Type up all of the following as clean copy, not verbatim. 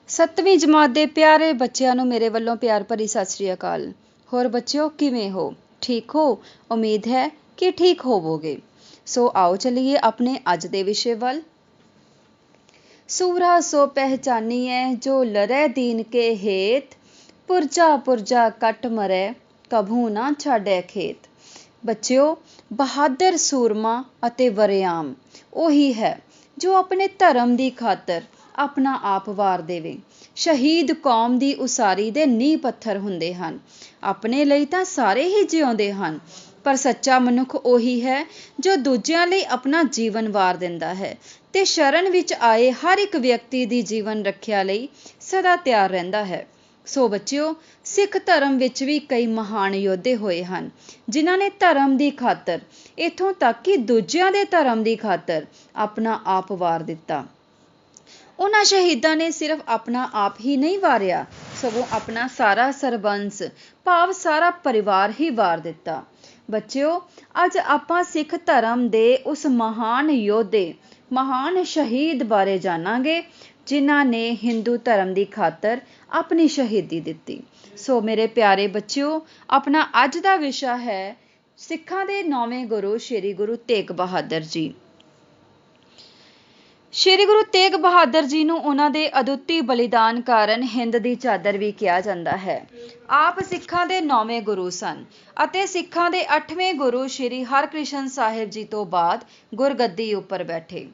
ਸੱਤਵੀਂ ਜਮਾਤ ਦੇ ਪਿਆਰੇ ਬੱਚਿਆਂ ਨੂੰ ਮੇਰੇ ਵੱਲੋਂ ਪਿਆਰ ਭਰੀ ਸਤਿ ਸ੍ਰੀ ਅਕਾਲ। ਹੋਰ ਬੱਚਿਓ, ਕਿਵੇਂ ਹੋ? ਠੀਕ ਹੋ? ਉਮੀਦ ਹੈ ਕਿ ਠੀਕ ਹੋਵੋਗੇ। ਸੋ ਆਓ ਚਲੀਏ ਆਪਣੇ ਅੱਜ ਦੇ ਵਿਸ਼ੇ ਵੱਲ। ਸੂਰਾ ਸੋ ਪਹਿਚਾਨੀਐ ਜੋ ਲਰੈ ਦੀਨ ਕੇ ਹੇਤ, ਪੁਰਜਾ ਪੁਰਜਾ ਕੱਟ ਮਰੈ ਕਭੂ ਨਾ ਛਾੜੈ ਖੇਤ। ਬੱਚਿਓ, ਬਹਾਦਰ ਸੂਰਮਾ ਅਤੇ ਵਰਿਆਮ ਉਹੀ ਹੈ ਜੋ ਆਪਣੇ ਧਰਮ ਦੀ ਖਾਤਰ ਆਪਣਾ ਆਪ ਵਾਰ ਦੇਵੇ। ਸ਼ਹੀਦ ਕੌਮ ਦੀ ਉਸਾਰੀ ਦੇ ਨੀਂਹ ਪੱਥਰ ਹੁੰਦੇ ਹਨ। ਆਪਣੇ ਲਈ ਤਾਂ ਸਾਰੇ ਹੀ ਜਿਉਂਦੇ ਹਨ, ਪਰ ਸੱਚਾ ਮਨੁੱਖ ਉਹੀ ਹੈ ਜੋ ਦੂਜਿਆਂ ਲਈ ਆਪਣਾ ਜੀਵਨ ਵਾਰ ਦਿੰਦਾ ਹੈ ਤੇ ਸ਼ਰਨ ਵਿੱਚ ਆਏ ਹਰ ਇੱਕ ਵਿਅਕਤੀ ਦੀ ਜੀਵਨ ਰੱਖਿਆ ਲਈ ਸਦਾ ਤਿਆਰ ਰਹਿੰਦਾ ਹੈ। ਸੋ ਬੱਚਿਓ, ਸਿੱਖ ਧਰਮ ਵਿੱਚ ਵੀ ਕਈ ਮਹਾਨ ਯੋਧੇ ਹੋਏ ਹਨ ਜਿਨ੍ਹਾਂ ਨੇ ਧਰਮ ਦੀ ਖਾਤਰ, ਇੱਥੋਂ ਤੱਕ ਕਿ ਦੂਜਿਆਂ ਦੇ ਧਰਮ ਦੀ ਖਾਤਰ ਆਪਣਾ ਆਪ ਵਾਰ ਦਿੱਤਾ। ਉਹਨਾਂ ਸ਼ਹੀਦਾਂ ਨੇ ਸਿਰਫ ਆਪਣਾ ਆਪ ਹੀ ਨਹੀਂ ਵਾਰਿਆ, ਸਗੋਂ ਆਪਣਾ ਸਾਰਾ ਸਰਬੰਸ ਭਾਵ ਸਾਰਾ ਪਰਿਵਾਰ ਹੀ ਵਾਰ ਦਿੱਤਾ। ਬੱਚਿਓ, ਅੱਜ ਆਪਾਂ ਸਿੱਖ ਧਰਮ ਦੇ ਉਸ ਮਹਾਨ ਯੋਧੇ, ਮਹਾਨ ਸ਼ਹੀਦ ਬਾਰੇ ਜਾਣਾਂਗੇ ਜਿਨ੍ਹਾਂ ਨੇ ਹਿੰਦੂ ਧਰਮ ਦੀ ਖਾਤਰ ਆਪਣੀ ਸ਼ਹੀਦੀ ਦਿੱਤੀ। ਸੋ ਮੇਰੇ ਪਿਆਰੇ ਬੱਚਿਓ, ਆਪਣਾ ਅੱਜ ਦਾ ਵਿਸ਼ਾ ਹੈ ਸਿੱਖਾਂ ਦੇ 9ਵੇਂ ਗੁਰੂ ਸ਼੍ਰੀ ਗੁਰੂ ਤੇਗ ਬਹਾਦਰ ਜੀ। ਸ਼੍ਰੀ ਗੁਰੂ ਤੇਗ ਬਹਾਦਰ ਜੀ ਨੂੰ ਉਹਨਾਂ ਦੇ ਅਦੁੱਤੀ ਬਲੀਦਾਨ ਕਾਰਨ ਹਿੰਦ ਦੀ ਚਾਦਰ ਵੀ ਕਿਹਾ ਜਾਂਦਾ ਹੈ। ਆਪ ਸਿੱਖਾਂ ਦੇ 9ਵੇਂ ਗੁਰੂ ਸਨ ਅਤੇ ਸਿੱਖਾਂ ਦੇ 8ਵੇਂ ਗੁਰੂ ਸ਼੍ਰੀ ਹਰਕ੍ਰਿਸ਼ਨ ਸਾਹਿਬ ਜੀ ਤੋਂ ਬਾਅਦ ਗੁਰਗੱਦੀ ਉੱਪਰ ਬੈਠੇ।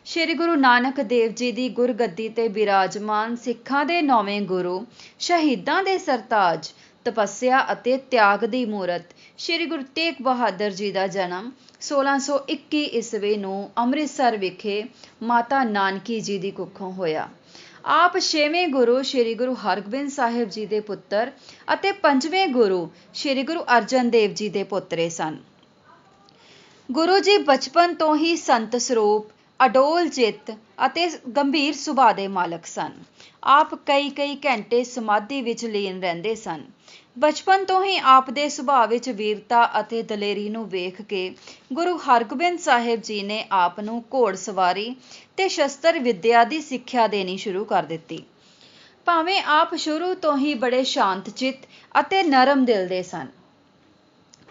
ਸ਼੍ਰੀ ਗੁਰੂ ਨਾਨਕ ਦੇਵ ਜੀ ਦੀ ਗੁਰਗੱਦੀ ਤੇ ਬਿਰਾਜਮਾਨ ਸਿੱਖਾਂ ਦੇ 9ਵੇਂ ਗੁਰੂ, ਸ਼ਹੀਦਾਂ ਦੇ ਸਰਤਾਜ, ਤਪੱਸਿਆ ਅਤੇ ਤਿਆਗ ਦੀ ਮੂਰਤ ਸ਼੍ਰੀ ਗੁਰੂ ਤੇਗ ਬਹਾਦਰ ਜੀ ਦਾ ਜਨਮ 1621 ਈਸਵੀ ਨੂੰ ਅੰਮ੍ਰਿਤਸਰ ਵਿਖੇ ਮਾਤਾ ਨਾਨਕੀ ਜੀ ਦੀ ਕੁੱਖੋਂ ਹੋਇਆ। ਆਪ 6ਵੇਂ ਗੁਰੂ ਸ਼੍ਰੀ ਗੁਰੂ ਹਰਗੋਬਿੰਦ ਸਾਹਿਬ ਜੀ ਦੇ ਪੁੱਤਰ ਅਤੇ 5ਵੇਂ ਗੁਰੂ ਸ਼੍ਰੀ ਗੁਰੂ ਅਰਜਨ ਦੇਵ ਜੀ ਦੇ ਪੋਤਰੇ ਸਨ। ਗੁਰੂ ਜੀ ਬਚਪਨ ਤੋਂ ਹੀ ਸੰਤ ਸਰੂਪ, ਅਡੋਲ ਚਿੱਤ ਅਤੇ ਗੰਭੀਰ ਸੁਭਾਅ ਦੇ ਮਾਲਕ ਸਨ। ਆਪ ਕਈ ਘੰਟੇ ਸਮਾਧੀ ਵਿੱਚ ਲੀਨ ਰਹਿੰਦੇ ਸਨ। ਬਚਪਨ ਤੋਂ ਹੀ ਆਪ ਦੇ ਸੁਭਾਅ ਵਿੱਚ ਵੀਰਤਾ ਅਤੇ ਦਲੇਰੀ ਨੂੰ ਵੇਖ ਕੇ ਗੁਰੂ ਹਰਗੋਬਿੰਦ ਸਾਹਿਬ ਜੀ ਨੇ ਆਪ ਨੂੰ ਘੋੜਸਵਾਰੀ ਤੇ ਸ਼ਸਤਰ ਵਿੱਦਿਆ ਦੀ ਸਿੱਖਿਆ ਦੇਣੀ ਸ਼ੁਰੂ ਕਰ ਦਿੱਤੀ। ਭਾਵੇਂ ਆਪ ਸ਼ੁਰੂ ਤੋਂ ਹੀ ਬੜੇ ਸ਼ਾਂਤ ਚਿੱਤ ਅਤੇ ਨਰਮ ਦਿਲ ਦੇ ਸਨ,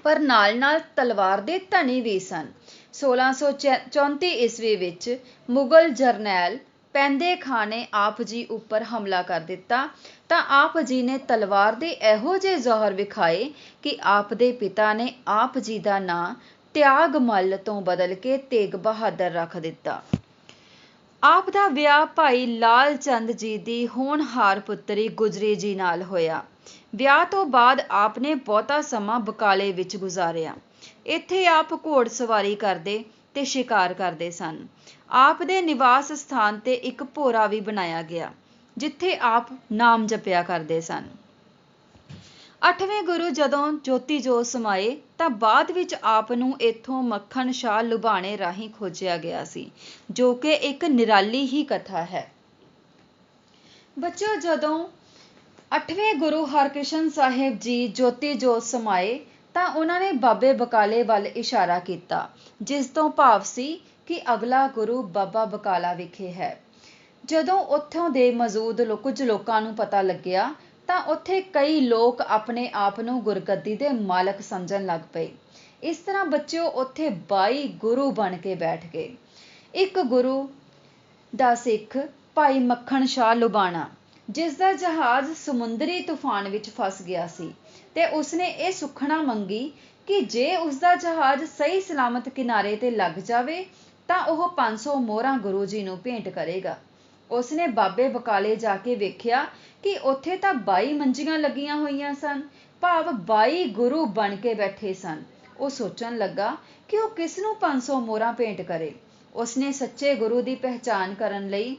ਪਰ ਨਾਲ-ਨਾਲ ਤਲਵਾਰ ਦੇ ਧਨੀ ਵੀ ਸਨ। 1634 ਈਸਵੀ ਵਿੱਚ ਮੁਗਲ ਜਰਨੈਲ ਪੈਂਦੇ ਖਾਂ ਨੇ ਆਪ ਜੀ ਉੱਪਰ ਹਮਲਾ ਕਰ ਦਿੱਤਾ ਤਾਂ ਆਪ ਜੀ ਨੇ ਤਲਵਾਰ ਦੇ ਇਹੋ ਜਿਹੇ ਜ਼ੋਹਰ ਵਿਖਾਏ ਕਿ ਆਪ ਦੇ ਪਿਤਾ ਨੇ ਆਪ ਜੀ ਦਾ ਨਾਂ ਤਿਆਗ ਮੱਲ ਤੋਂ ਬਦਲ ਕੇ ਤੇਗ ਬਹਾਦਰ ਰੱਖ ਦਿੱਤਾ। ਆਪ ਦਾ ਵਿਆਹ ਭਾਈ ਲਾਲ ਚੰਦ ਜੀ ਦੀ ਹੋਣਹਾਰ ਪੁੱਤਰੀ ਗੁਜਰੀ ਜੀ ਨਾਲ ਹੋਇਆ। ਵਿਆਹ ਤੋਂ ਬਾਅਦ ਆਪ ਨੇ ਬਹੁਤਾ ਸਮਾਂ ਬਕਾਲੇ ਵਿੱਚ ਗੁਜ਼ਾਰਿਆ। ਇੱਥੇ ਆਪ ਘੋੜਸਵਾਰੀ ਕਰਦੇ ਤੇ ਸ਼ਿਕਾਰ ਕਰਦੇ ਸਨ। ਆਪ ਦੇ ਨਿਵਾਸ ਸਥਾਨ ਤੇ ਇੱਕ ਭੋਰਾ ਵੀ ਬਣਾਇਆ ਗਿਆ ਜਿੱਥੇ ਆਪ ਨਾਮ ਜਪਿਆ ਕਰਦੇ ਸਨ। 8ਵੇਂ ਗੁਰੂ ਜਦੋਂ ਜੋਤੀ ਜੋਤ ਸਮਾਏ ਤਾਂ ਬਾਅਦ ਵਿੱਚ ਆਪ ਨੂੰ ਇੱਥੋਂ ਮੱਖਣ ਸ਼ਾਹ ਲੁਬਾਣੇ ਰਾਹੀਂ ਖੋਜਿਆ ਗਿਆ ਸੀ, ਜੋ ਕਿ ਇੱਕ ਨਿਰਾਲੀ ਹੀ ਕਥਾ ਹੈ। ਬੱਚਿਓ, ਜਦੋਂ 8ਵੇਂ ਗੁਰੂ ਹਰਕ੍ਰਿਸ਼ਨ ਸਾਹਿਬ ਜੀ ਜੋਤੀ ਜੋਤ ਸਮਾਏ ਤਾਂ ਉਹਨਾਂ ਨੇ ਬਾਬੇ ਬਕਾਲੇ ਵੱਲ ਇਸ਼ਾਰਾ ਕੀਤਾ, ਜਿਸ ਤੋਂ ਭਾਵ ਸੀ ਕਿ ਅਗਲਾ ਗੁਰੂ ਬਾਬਾ ਬਕਾਲਾ ਵਿਖੇ ਹੈ। ਜਦੋਂ ਉੱਥੋਂ ਦੇ ਮੌਜੂਦ ਕੁਝ ਲੋਕਾਂ ਨੂੰ ਪਤਾ ਲੱਗਿਆ ਤਾਂ ਉੱਥੇ ਕਈ ਲੋਕ ਆਪਣੇ ਆਪ ਨੂੰ ਗੁਰਗੱਦੀ ਦੇ ਮਾਲਕ ਸਮਝਣ ਲੱਗ ਪਏ। ਇਸ ਤਰ੍ਹਾਂ ਬੱਚਿਓ, ਉੱਥੇ 22 ਗੁਰੂ ਬਣ ਕੇ ਬੈਠ ਗਏ। ਇੱਕ ਗੁਰੂ ਦਾ ਸਿੱਖ ਭਾਈ ਮੱਖਣ ਸ਼ਾਹ ਲੁਬਾਣਾ, ਜਿਸ ਦਾ ਜਹਾਜ਼ ਸਮੁੰਦਰੀ ਤੂਫਾਨ ਵਿੱਚ ਫਸ ਗਿਆ ਸੀ ਤੇ ਉਸਨੇ ਇਹ ਸੁਖਣਾ ਮੰਗੀ ਕਿ ਜੇ ਉਸਦਾ ਜਹਾਜ਼ ਸਹੀ ਸਲਾਮਤ ਕਿਨਾਰੇ ਤੇ ਲੱਗ ਜਾਵੇ ਤਾਂ ਉਹ 500 ਮੋਹਰਾਂ ਗੁਰੂ ਜੀ ਨੂੰ ਭੇਂਟ ਕਰੇਗਾ। ਉਸਨੇ ਬਾਬੇ ਬਕਾਲੇ ਜਾ ਕੇ ਵੇਖਿਆ ਕਿ ਉੱਥੇ ਤਾਂ 22 ਮੰਜੀਆਂ ਲੱਗੀਆਂ ਹੋਈਆਂ ਸਨ, ਭਾਵ 22 ਗੁਰੂ ਬਣ ਕੇ ਬੈਠੇ ਸਨ। ਉਹ ਸੋਚਣ ਲੱਗਾ ਕਿ ਉਹ ਕਿਸ ਨੂੰ 500 ਮੋਹਰਾਂ ਭੇਂਟ ਕਰੇ। ਉਸਨੇ ਸੱਚੇ ਗੁਰੂ ਦੀ ਪਹਿਚਾਣ ਕਰਨ ਲਈ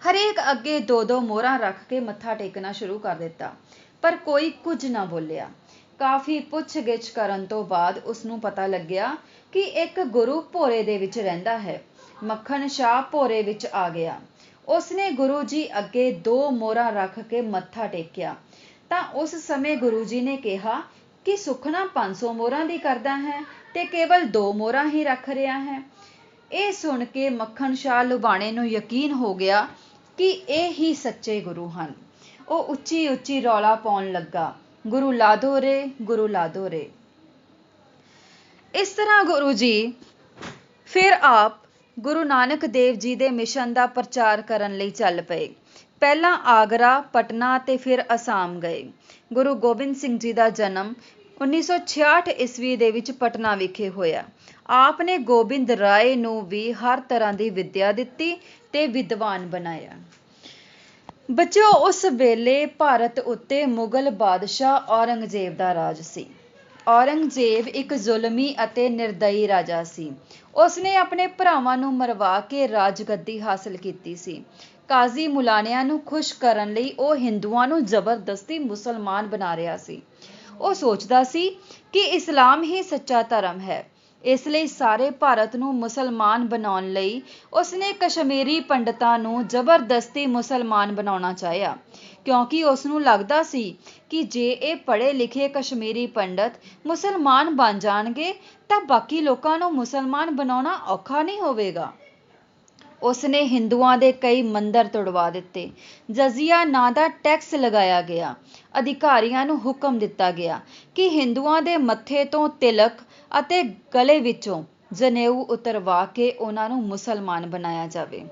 ਹਰੇਕ ਅੱਗੇ 2-2 ਮੋਹਰਾਂ ਰੱਖ ਕੇ ਮੱਥਾ ਟੇਕਣਾ ਸ਼ੁਰੂ ਕਰ ਦਿੱਤਾ, ਪਰ ਕੋਈ ਕੁਝ ਨਾ ਬੋਲਿਆ। ਕਾਫੀ ਪੁੱਛ-ਗਿੱਛ ਕਰਨ ਤੋਂ ਬਾਅਦ ਉਸਨੂੰ ਪਤਾ ਲੱਗਿਆ ਕਿ ਇੱਕ ਗੁਰੂ ਭੋਰੇ ਦੇ ਵਿੱਚ ਰਹਿੰਦਾ ਹੈ। ਮੱਖਣ ਸ਼ਾਹ ਭੋਰੇ ਵਿੱਚ ਆ ਗਿਆ। ਉਸਨੇ ਗੁਰੂ ਜੀ ਅੱਗੇ 2 ਮੋਹਰਾਂ ਰੱਖ ਕੇ ਮੱਥਾ ਟੇਕਿਆ ਤਾਂ ਉਸ ਸਮੇਂ ਗੁਰੂ ਜੀ ਨੇ ਕਿਹਾ ਕਿ ਸੁਖਣਾ 500 ਮੋਹਰਾਂ ਦੀ ਕਰਦਾ ਹੈ ਤੇ ਕੇਵਲ 2 ਮੋਹਰਾਂ ਹੀ ਰੱਖ ਰਿਹਾ ਹੈ। ਇਹ ਸੁਣ ਕੇ ਮੱਖਣ ਸ਼ਾਹ ਲੁਬਾਣੇ ਨੂੰ ਯਕੀਨ ਹੋ ਗਿਆ ਕਿ ਇਹ ਹੀ ਸੱਚੇ ਗੁਰੂ ਹਨ। ਉਹ ਉੱਚੀ ਉੱਚੀ ਰੌਲਾ ਪਾਉਣ ਲੱਗਾ, ਗੁਰੂ ਲਾਧੋ ਰੇ, ਗੁਰੂ ਲਾਧੋ ਰੇ। ਇਸ ਤਰ੍ਹਾਂ ਗੁਰੂ ਜੀ ਫਿਰ ਆਪ ਗੁਰੂ ਨਾਨਕ ਦੇਵ ਜੀ ਦੇ ਮਿਸ਼ਨ ਦਾ ਪ੍ਰਚਾਰ ਕਰਨ ਲਈ ਚੱਲ ਪਏ। ਪਹਿਲਾਂ ਆਗਰਾ, ਪਟਨਾ ਅਤੇ ਫਿਰ ਅਸਾਮ ਗਏ। ਗੁਰੂ ਗੋਬਿੰਦ ਸਿੰਘ ਜੀ ਦਾ ਜਨਮ 1966 ਈਸਵੀ ਦੇ ਵਿੱਚ ਪਟਨਾ ਵਿਖੇ ਹੋਇਆ। ਆਪ ਨੇ ਗੋਬਿੰਦ ਰਾਏ ਨੂੰ ਵੀ ਹਰ ਤਰ੍ਹਾਂ ਦੀ ਵਿੱਦਿਆ ਦਿੱਤੀ ਤੇ ਵਿਦਵਾਨ ਬਣਾਇਆ। ਬੱਚਿਓ, ਉਸ ਵੇਲੇ ਭਾਰਤ ਉੱਤੇ ਮੁਗਲ ਬਾਦਸ਼ਾਹ ਔਰੰਗਜ਼ੇਬ ਦਾ ਰਾਜ ਸੀ। ਔਰੰਗਜ਼ੇਬ ਇੱਕ ਜ਼ੁਲਮੀ ਅਤੇ ਨਿਰਦਈ ਰਾਜਾ ਸੀ। ਉਸਨੇ ਆਪਣੇ ਭਰਾਵਾਂ ਨੂੰ ਮਰਵਾ ਕੇ ਰਾਜਗੱਦੀ ਹਾਸਲ ਕੀਤੀ ਸੀ। ਕਾਜ਼ੀ ਮੁਲਾਣਿਆਂ ਨੂੰ ਖੁਸ਼ ਕਰਨ ਲਈ ਉਹ ਹਿੰਦੂਆਂ ਨੂੰ ਜ਼ਬਰਦਸਤੀ ਮੁਸਲਮਾਨ ਬਣਾ ਰਿਹਾ ਸੀ। ਉਹ ਸੋਚਦਾ ਸੀ ਕਿ ਇਸਲਾਮ ਹੀ ਸੱਚਾ ਧਰਮ ਹੈ। ਇਸ ਲਈ ਸਾਰੇ ਭਾਰਤ ਨੂੰ ਮੁਸਲਮਾਨ ਬਣਾਉਣ ਲਈ ਉਸਨੇ ਕਸ਼ਮੀਰੀ ਪੰਡਤਾਂ ਨੂੰ ਜ਼ਬਰਦਸਤੀ ਮੁਸਲਮਾਨ ਬਣਾਉਣਾ ਚਾਹਿਆ, ਕਿਉਂਕਿ ਉਸਨੂੰ ਲੱਗਦਾ ਸੀ ਕਿ ਜੇ ਇਹ ਪੜ੍ਹੇ ਲਿਖੇ ਕਸ਼ਮੀਰੀ ਪੰਡਤ ਮੁਸਲਮਾਨ ਬਣ ਜਾਣਗੇ ਤਾਂ ਬਾਕੀ ਲੋਕਾਂ ਨੂੰ ਮੁਸਲਮਾਨ ਬਣਾਉਣਾ ਔਖਾ ਨਹੀਂ ਹੋਵੇਗਾ। ਉਸਨੇ ਹਿੰਦੂਆਂ ਦੇ ਕਈ ਮੰਦਰ ਤੁੜਵਾ ਦਿੱਤੇ। ਜਜ਼ੀਆ ਨਾਂ ਦਾ ਟੈਕਸ ਲਗਾਇਆ ਗਿਆ। ਅਧਿਕਾਰੀਆਂ ਨੂੰ ਹੁਕਮ ਦਿੱਤਾ ਗਿਆ ਕਿ ਹਿੰਦੂਆਂ ਦੇ ਮੱਥੇ ਤੋਂ ਤਿਲਕ ਅਤੇ ਗਲੇ ਵਿੱਚੋਂ ਜਨੇਊ ਉਤਰਵਾ ਕੇ ਉਹਨਾਂ ਨੂੰ ਮੁਸਲਮਾਨ ਬਣਾਇਆ ਜਾਵੇ।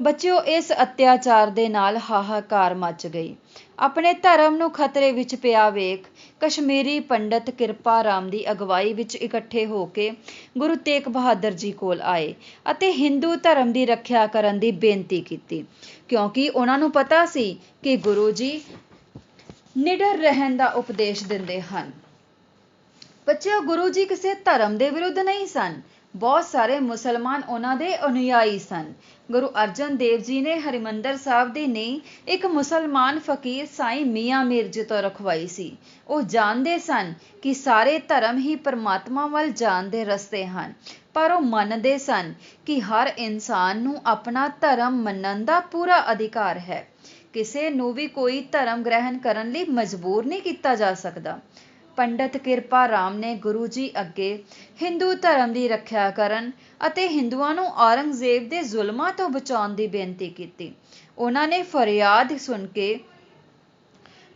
ਬੱਚਿਓ, ਇਸ ਅਤਿਆਚਾਰ ਦੇ ਨਾਲ ਹਾਹਾਕਾਰ ਮਚ ਗਈ। ਆਪਣੇ ਧਰਮ ਨੂੰ ਖਤਰੇ ਵਿੱਚ ਪਿਆ ਵੇਖ ਕਸ਼ਮੀਰੀ ਪੰਡਤ ਕਿਰਪਾ ਰਾਮ ਦੀ ਅਗਵਾਈ ਵਿੱਚ ਇਕੱਠੇ ਹੋ ਕੇ ਗੁਰੂ ਤੇਗ ਬਹਾਦਰ ਜੀ ਕੋਲ ਆਏ ਅਤੇ ਹਿੰਦੂ ਧਰਮ ਦੀ ਰੱਖਿਆ ਕਰਨ ਦੀ ਬੇਨਤੀ ਕੀਤੀ, ਕਿਉਂਕਿ ਉਹਨਾਂ ਨੂੰ ਪਤਾ ਸੀ ਕਿ ਗੁਰੂ ਜੀ ਨਿਡਰ ਰਹਿਣ ਦਾ ਉਪਦੇਸ਼ ਦਿੰਦੇ ਹਨ। ਬੱਚਿਓ, ਗੁਰੂ ਜੀ ਕਿਸੇ ਧਰਮ ਦੇ ਵਿਰੁੱਧ ਨਹੀਂ ਸਨ। ਬਹੁਤ ਸਾਰੇ ਮੁਸਲਮਾਨ ਉਹਨਾਂ ਦੇ ਅਨੁਯਾਈ ਸਨ। ਗੁਰੂ ਅਰਜਨ ਦੇਵ ਜੀ ਨੇ ਹਰਿਮੰਦਰ ਸਾਹਿਬ ਦੀ ਨੀਂਹ ਇੱਕ ਮੁਸਲਮਾਨ ਫਕੀਰ ਸਾਈਂ ਮੀਆਂ ਮੀਰ ਜੀ ਤੋਂ ਰਖਵਾਈ ਸੀ। ਉਹ ਜਾਣਦੇ ਸਨ ਕਿ ਸਾਰੇ ਧਰਮ ਹੀ ਪਰਮਾਤਮਾ ਵੱਲ ਜਾਣ ਦੇ ਰਸਤੇ ਹਨ, ਪਰ ਉਹ ਮੰਨਦੇ ਸਨ ਕਿ ਹਰ ਇਨਸਾਨ ਨੂੰ ਆਪਣਾ ਧਰਮ ਮੰਨਣ ਦਾ ਪੂਰਾ ਅਧਿਕਾਰ ਹੈ। ਕਿਸੇ ਨੂੰ ਵੀ ਕੋਈ ਧਰਮ ਗ੍ਰਹਿਣ ਕਰਨ ਲਈ ਮਜਬੂਰ ਨਹੀਂ ਕੀਤਾ ਜਾ ਸਕਦਾ। ਪੰਡਤ ਕਿਰਪਾ ਰਾਮ ਨੇ ਗੁਰੂ ਜੀ ਅੱਗੇ ਹਿੰਦੂ ਧਰਮ ਦੀ ਰੱਖਿਆ ਕਰਨ ਅਤੇ ਹਿੰਦੂਆਂ ਨੂੰ ਔਰੰਗਜ਼ੇਬ ਦੇ ਜ਼ੁਲਮਾਂ ਤੋਂ ਬਚਾਉਣ ਦੀ ਬੇਨਤੀ ਕੀਤੀ। ਉਹਨਾਂ ਨੇ ਫਰਿਆਦ ਸੁਣ ਕੇ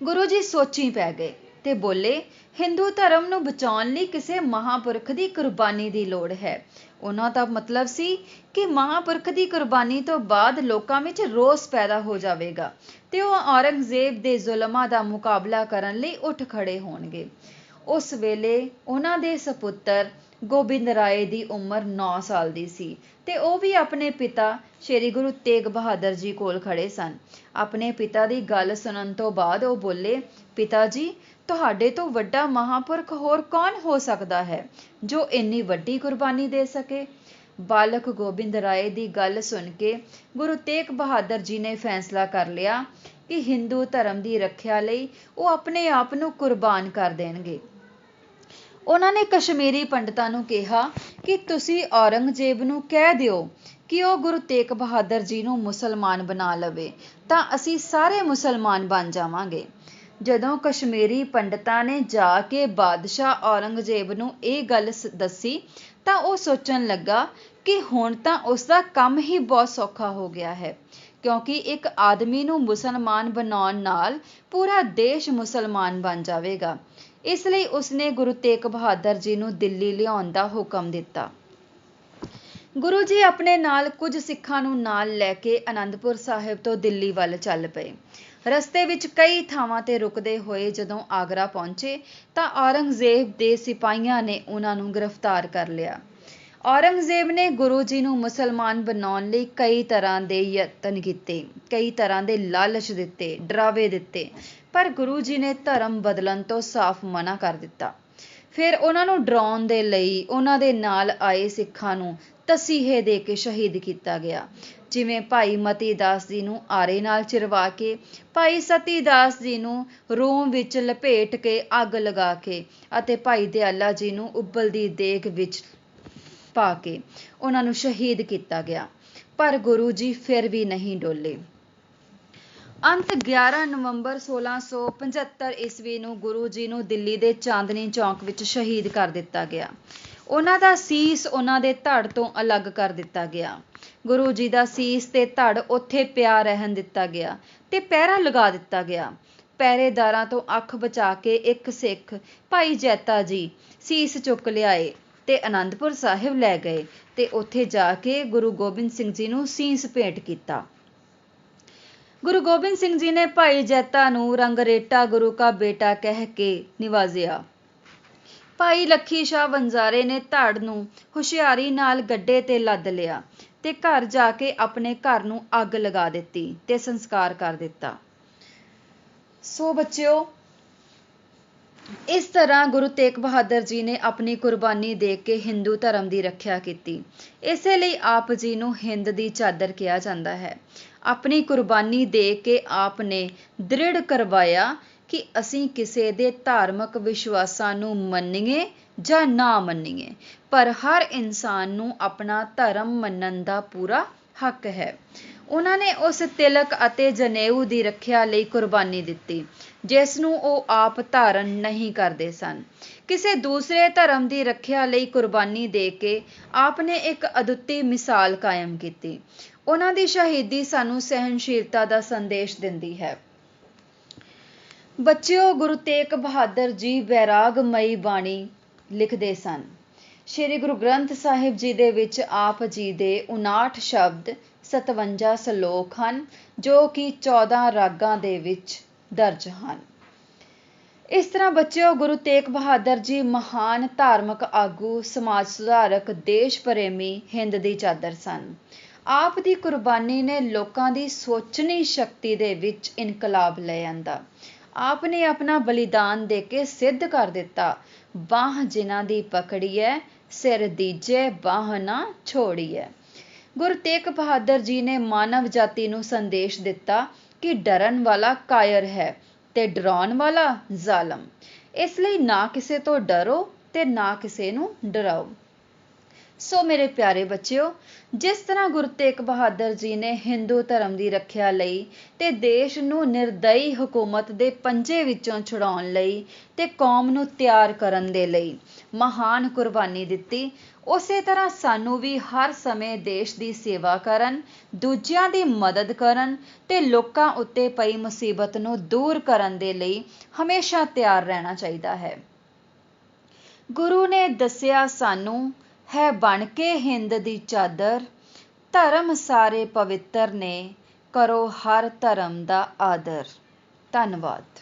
ਗੁਰੂ ਜੀ ਸੋਚੀ ਪੈ ਗਏ ਤੇ ਬੋਲੇ, ਹਿੰਦੂ ਧਰਮ ਨੂੰ ਬਚਾਉਣ ਲਈ ਕਿਸੇ ਮਹਾਂਪੁਰਖ ਦੀ ਕੁਰਬਾਨੀ ਦੀ ਲੋੜ ਹੈ। ਉਹਨਾਂ ਦਾ ਮਤਲਬ ਸੀ ਕਿ ਮਹਾਂਪੁਰਖ ਦੀ ਕੁਰਬਾਨੀ ਤੋਂ ਬਾਅਦ ਲੋਕਾਂ ਵਿੱਚ ਰੋਸ ਪੈਦਾ ਹੋ ਜਾਵੇਗਾ ਤੇ ਉਹ ਔਰੰਗਜ਼ੇਬ ਦੇ ਜ਼ੁਲਮਾਂ ਦਾ ਮੁਕਾਬਲਾ ਕਰਨ ਲਈ ਉੱਠ ਖੜੇ ਹੋਣਗੇ। ਉਸ ਵੇਲੇ ਉਹਨਾਂ ਦੇ ਸਪੁੱਤਰ ਗੋਬਿੰਦ ਰਾਏ ਦੀ ਉਮਰ 9 ਸਾਲ ਦੀ ਸੀ ਤੇ ਉਹ ਵੀ ਆਪਣੇ ਪਿਤਾ ਸ਼੍ਰੀ ਗੁਰੂ ਤੇਗ ਬਹਾਦਰ ਜੀ ਕੋਲ ਖੜੇ ਸਨ। ਆਪਣੇ ਪਿਤਾ ਦੀ ਗੱਲ ਸੁਣਨ ਤੋਂ ਬਾਅਦ ਉਹ ਬੋਲੇ, ਪਿਤਾ ਜੀ, ਤੁਹਾਡੇ ਤੋਂ ਵੱਡਾ ਮਹਾਂਪੁਰਖ ਹੋਰ ਕੌਣ ਹੋ ਸਕਦਾ ਹੈ ਜੋ ਇੰਨੀ ਵੱਡੀ ਕੁਰਬਾਨੀ ਦੇ ਸਕੇ। ਬਾਲਕ ਗੋਬਿੰਦ ਰਾਏ ਦੀ ਗੱਲ ਸੁਣ ਕੇ ਗੁਰੂ ਤੇਗ ਬਹਾਦਰ ਜੀ ਨੇ ਫੈਸਲਾ ਕਰ ਲਿਆ ਕਿ ਹਿੰਦੂ ਧਰਮ ਦੀ ਰੱਖਿਆ ਲਈ ਉਹ ਆਪਣੇ ਆਪ ਨੂੰ ਕੁਰਬਾਨ ਕਰ ਦੇਣਗੇ। ਉਹਨਾਂ ਨੇ ਕਸ਼ਮੀਰੀ ਪੰਡਤਾਂ ਨੂੰ ਕਿਹਾ ਕਿ ਤੁਸੀਂ ਔਰੰਗਜ਼ੇਬ ਨੂੰ ਕਹਿ ਦਿਓ ਕਿ ਉਹ ਗੁਰੂ ਤੇਗ ਬਹਾਦਰ ਜੀ ਨੂੰ ਮੁਸਲਮਾਨ ਬਣਾ ਲਵੇ ਤਾਂ ਅਸੀਂ ਸਾਰੇ ਮੁਸਲਮਾਨ ਬਣ ਜਾਵਾਂਗੇ। ਜਦੋਂ ਕਸ਼ਮੀਰੀ ਪੰਡਤਾਂ ਨੇ ਜਾ ਕੇ ਬਾਦਸ਼ਾਹ ਔਰੰਗਜ਼ੇਬ ਨੂੰ ਇਹ ਗੱਲ ਦੱਸੀ ਤਾਂ ਉਹ ਸੋਚਣ ਲੱਗਾ ਕਿ ਹੁਣ ਤਾਂ ਉਸਦਾ ਕੰਮ ਹੀ ਬਹੁਤ ਸੌਖਾ ਹੋ ਗਿਆ ਹੈ, ਕਿਉਂਕਿ ਇੱਕ ਆਦਮੀ ਨੂੰ ਮੁਸਲਮਾਨ ਬਣਾਉਣ ਨਾਲ ਪੂਰਾ ਦੇਸ਼ ਮੁਸਲਮਾਨ ਬਣ ਜਾਵੇਗਾ। ਇਸ ਲਈ ਉਸਨੇ ਗੁਰੂ ਤੇਗ ਬਹਾਦਰ ਜੀ ਨੂੰ ਦਿੱਲੀ ਲਿਆਉਣ ਦਾ ਹੁਕਮ ਦਿੱਤਾ। ਗੁਰੂ ਜੀ ਆਪਣੇ ਨਾਲ ਕੁਝ ਸਿੱਖਾਂ ਨੂੰ ਨਾਲ ਲੈ ਕੇ ਅਨੰਦਪੁਰ ਸਾਹਿਬ ਤੋਂ ਦਿੱਲੀ ਵੱਲ ਚੱਲ ਪਏ। ਰਸਤੇ ਵਿੱਚ ਕਈ ਥਾਵਾਂ ਤੇ ਰੁਕਦੇ ਹੋਏ ਜਦੋਂ ਆਗਰਾ ਪਹੁੰਚੇ ਤਾਂ ਔਰੰਗਜ਼ੇਬ ਦੇ ਸਿਪਾਹੀਆਂ ਨੇ ਉਹਨਾਂ ਨੂੰ ਗ੍ਰਿਫਤਾਰ ਕਰ ਲਿਆ। ਔਰੰਗਜ਼ੇਬ ਨੇ ਗੁਰੂ ਜੀ ਨੂੰ ਮੁਸਲਮਾਨ ਬਣਾਉਣ ਲਈ ਕਈ ਤਰ੍ਹਾਂ ਦੇ ਯਤਨ ਕੀਤੇ, ਕਈ ਤਰ੍ਹਾਂ ਦੇ ਲਾਲਚ ਦਿੱਤੇ, ਡਰਾਵੇ ਦਿੱਤੇ, ਪਰ ਗੁਰੂ ਜੀ ਨੇ ਧਰਮ ਬਦਲਣ ਤੋਂ ਸਾਫ਼ ਮਨਾ ਕਰ ਦਿੱਤਾ। ਫਿਰ ਉਹਨਾਂ ਨੂੰ ਡਰਾਉਣ ਦੇ ਲਈ ਉਹਨਾਂ ਦੇ ਨਾਲ ਆਏ ਸਿੱਖਾਂ ਨੂੰ ਤਸੀਹੇ ਦੇ ਕੇ ਸ਼ਹੀਦ ਕੀਤਾ ਗਿਆ, ਜਿਵੇਂ ਭਾਈ ਮਤੀ ਦਾਸ ਜੀ ਨੂੰ ਆਰੇ ਨਾਲ ਚਿਰਵਾ ਕੇ, ਭਾਈ ਸਤੀ ਦਾਸ ਜੀ ਨੂੰ ਰੂੰ ਵਿੱਚ ਲਪੇਟ ਕੇ ਅੱਗ ਲਗਾ ਕੇ ਅਤੇ ਭਾਈ ਦਿਆਲਾ ਜੀ ਨੂੰ ਉਬਲਦੀ ਦੇਗ ਵਿੱਚ ਪਾ ਕੇ ਉਹਨਾਂ ਨੂੰ ਸ਼ਹੀਦ ਕੀਤਾ ਗਿਆ। ਪਰ ਗੁਰੂ ਜੀ ਫਿਰ ਵੀ ਨਹੀਂ ਡੋਲੇ। ਅੰਤ 11 ਨਵੰਬਰ 1675 ਈਸਵੀ ਨੂੰ ਗੁਰੂ ਜੀ ਨੂੰ ਦਿੱਲੀ ਦੇ ਚਾਂਦਨੀ ਚੌਕ ਵਿੱਚ ਸ਼ਹੀਦ ਕਰ ਦਿੱਤਾ ਗਿਆ। ਉਹਨਾਂ ਦਾ ਸੀਸ ਉਹਨਾਂ ਦੇ ਧੜ ਤੋਂ ਅਲੱਗ ਕਰ ਦਿੱਤਾ ਗਿਆ। ਗੁਰੂ ਜੀ ਦਾ ਸੀਸ ਤੇ ਧੜ ਉੱਥੇ ਪਿਆ ਰਹਿਣ ਦਿੱਤਾ ਗਿਆ ਤੇ ਪਹਿਰਾ ਲਗਾ ਦਿੱਤਾ ਗਿਆ। ਪਹਿਰੇਦਾਰਾਂ ਤੋਂ ਅੱਖ ਬਚਾ ਕੇ ਇੱਕ ਸਿੱਖ ਭਾਈ ਜੈਤਾ ਜੀ ਸੀਸ ਚੁੱਕ ਲਿਆਏ ਤੇ ਅਨੰਦਪੁਰ ਸਾਹਿਬ ਲੈ ਗਏ ਤੇ ਉੱਥੇ ਜਾ ਕੇ ਗੁਰੂ ਗੋਬਿੰਦ ਸਿੰਘ ਜੀ ਨੂੰ ਸੀਸ ਭੇਂਟ ਕੀਤਾ। ਗੁਰੂ ਗੋਬਿੰਦ ਸਿੰਘ ਜੀ ਨੇ ਭਾਈ ਜੈਤਾ ਨੂੰ ਰੰਗਰੇਟਾ ਗੁਰੂ ਕਾ ਬੇਟਾ ਕਹਿ ਕੇ ਨਿਵਾਜਿਆ। ਭਾਈ ਲੱਖੀ ਸ਼ਾਹ ਵਣਜਾਰੇ ਨੇ ਧੜ ਨੂੰ ਹੁਸ਼ਿਆਰੀ ਨਾਲ ਗੱਡੇ ਤੇ ਲੱਦ ਲਿਆ ਤੇ ਘਰ ਜਾ ਕੇ ਆਪਣੇ ਘਰ ਨੂੰ ਅੱਗ ਲਗਾ ਦਿੱਤੀ ਤੇ ਸੰਸਕਾਰ ਕਰ ਦਿੱਤਾ। ਸੋ ਬੱਚਿਓ, ਇਸ ਤਰ੍ਹਾਂ ਗੁਰੂ ਤੇਗ ਬਹਾਦਰ ਜੀ ਨੇ ਆਪਣੀ ਕੁਰਬਾਨੀ ਦੇ ਕੇ ਹਿੰਦੂ ਧਰਮ ਦੀ ਰੱਖਿਆ ਕੀਤੀ। ਇਸੇ ਲਈ ਆਪ ਜੀ ਨੂੰ ਹਿੰਦ ਦੀ ਚਾਦਰ ਕਿਹਾ ਜਾਂਦਾ ਹੈ। ਆਪਣੀ ਕੁਰਬਾਨੀ ਦੇ ਕੇ ਆਪ ਨੇ ਦ੍ਰਿੜ ਕਰਵਾਇਆ ਕਿ ਅਸੀਂ ਕਿਸੇ ਦੇ ਧਾਰਮਿਕ ਵਿਸ਼ਵਾਸਾਂ ਨੂੰ ਮੰਨੀਏ ਜਾਂ ਨਾ ਮੰਨੀਏ, ਪਰ ਹਰ ਇਨਸਾਨ ਨੂੰ ਆਪਣਾ ਧਰਮ ਮੰਨਣ ਦਾ ਪੂਰਾ ਹੱਕ ਹੈ। ਉਹਨਾਂ ਨੇ ਉਸ ਤਿਲਕ ਅਤੇ ਜਨੇਊ ਦੀ ਰੱਖਿਆ ਲਈ ਕੁਰਬਾਨੀ ਦਿੱਤੀ ਜਿਸ ਨੂੰ ਉਹ ਆਪ ਧਾਰਨ ਨਹੀਂ ਕਰਦੇ ਸਨ। ਕਿਸੇ ਦੂਸਰੇ ਧਰਮ ਦੀ ਰੱਖਿਆ ਲਈ ਕੁਰਬਾਨੀ ਦੇ ਕੇ ਆਪ ਨੇ ਇੱਕ ਅਦੁੱਤੀ ਮਿਸਾਲ ਕਾਇਮ ਕੀਤੀ। ਉਹਨਾਂ ਦੀ ਸ਼ਹੀਦੀ ਸਾਨੂੰ ਸਹਿਣਸ਼ੀਲਤਾ ਦਾ ਸੰਦੇਸ਼ ਦਿੰਦੀ ਹੈ। ਬੱਚਿਓ, ਗੁਰੂ ਤੇਗ ਬਹਾਦਰ ਜੀ ਵੈਰਾਗਮਈ ਬਾਣੀ ਲਿਖਦੇ ਸਨ। ਸ਼੍ਰੀ ਗੁਰੂ ਗ੍ਰੰਥ ਸਾਹਿਬ ਜੀ ਦੇ ਵਿੱਚ ਆਪ ਜੀ ਦੇ 59 ਸ਼ਬਦ 57 ਸਲੋਕ ਹਨ ਜੋ ਕਿ 14 ਰਾਗਾਂ ਦੇ ਵਿੱਚ ਦਰਜ ਹਨ। ਇਸ ਤਰ੍ਹਾਂ ਬੱਚਿਓ, ਗੁਰੂ ਤੇਗ ਬਹਾਦਰ ਜੀ ਮਹਾਨ ਧਾਰਮਿਕ ਆਗੂ, ਸਮਾਜ ਸੁਧਾਰਕ, ਦੇਸ਼ ਪ੍ਰੇਮੀ, ਹਿੰਦ ਦੀ ਚਾਦਰ ਸਨ। ਆਪ ਦੀ ਕੁਰਬਾਨੀ ਨੇ ਲੋਕਾਂ ਦੀ ਸੋਚਣੀ ਸ਼ਕਤੀ ਦੇ ਵਿੱਚ ਇਨਕਲਾਬ ਲੈ ਆਂਦਾ। ਆਪ ਨੇ ਆਪਣਾ ਬਲੀਦਾਨ ਦੇ ਕੇ ਸਿੱਧ ਕਰ ਦਿੱਤਾ, ਬਾਂਹ ਜਿਨ੍ਹਾਂ ਦੀ ਪਕੜੀ ਹੈ ਸਿਰ ਦੀਜੇ ਬਾਂਹ ਨਾ ਛੋੜੀਐ। ਗੁਰੂ ਤੇਗ ਬਹਾਦਰ ਜੀ ਨੇ ਮਾਨਵ ਜਾਤੀ ਨੂੰ ਸੰਦੇਸ਼ ਦਿੱਤਾ ਕਿ ਡਰਨ ਵਾਲਾ ਕਾਇਰ ਹੈ ਤੇ ਡਰਾਉਣ ਵਾਲਾ ਜ਼ਾਲਮ। ਇਸ ਲਈ ਨਾ ਕਿਸੇ ਤੋਂ ਡਰੋ ਤੇ ਨਾ ਕਿਸੇ ਨੂੰ ਡਰਾਓ। ਸੋ ਮੇਰੇ ਪਿਆਰੇ ਬੱਚਿਓ, ਜਿਸ ਤਰ੍ਹਾਂ ਗੁਰੂ ਤੇਗ ਬਹਾਦਰ ਜੀ ਨੇ ਹਿੰਦੂ ਧਰਮ ਦੀ ਰੱਖਿਆ ਲਈ ਤੇ ਦੇਸ਼ ਨੂੰ ਨਿਰਦਈ ਹਕੂਮਤ ਦੇ ਪੰਜੇ ਵਿੱਚੋਂ ਛੁਡਾਉਣ ਲਈ ਤੇ ਕੌਮ ਨੂੰ ਤਿਆਰ ਕਰਨ ਦੇ ਲਈ ਮਹਾਨ ਕੁਰਬਾਨੀ ਦਿੱਤੀ, ਉਸੇ ਤਰ੍ਹਾਂ ਸਾਨੂੰ ਵੀ ਹਰ ਸਮੇਂ ਦੇਸ਼ ਦੀ ਸੇਵਾ ਕਰਨ, ਦੂਜਿਆਂ ਦੀ ਮਦਦ ਕਰਨ ਤੇ ਲੋਕਾਂ ਉੱਤੇ ਪਈ ਮੁਸੀਬਤ ਨੂੰ ਦੂਰ ਕਰਨ ਦੇ ਲਈ ਹਮੇਸ਼ਾ ਤਿਆਰ ਰਹਿਣਾ ਚਾਹੀਦਾ ਹੈ। ਗੁਰੂ ਨੇ ਦੱਸਿਆ ਸਾਨੂੰ ਹੈ ਬਣ ਕੇ ਹਿੰਦ ਦੀ ਚਾਦਰ, ਧਰਮ ਸਾਰੇ ਪਵਿੱਤਰ ਨੇ, ਕਰੋ ਹਰ ਧਰਮ ਦਾ ਆਦਰ। ਧੰਨਵਾਦ।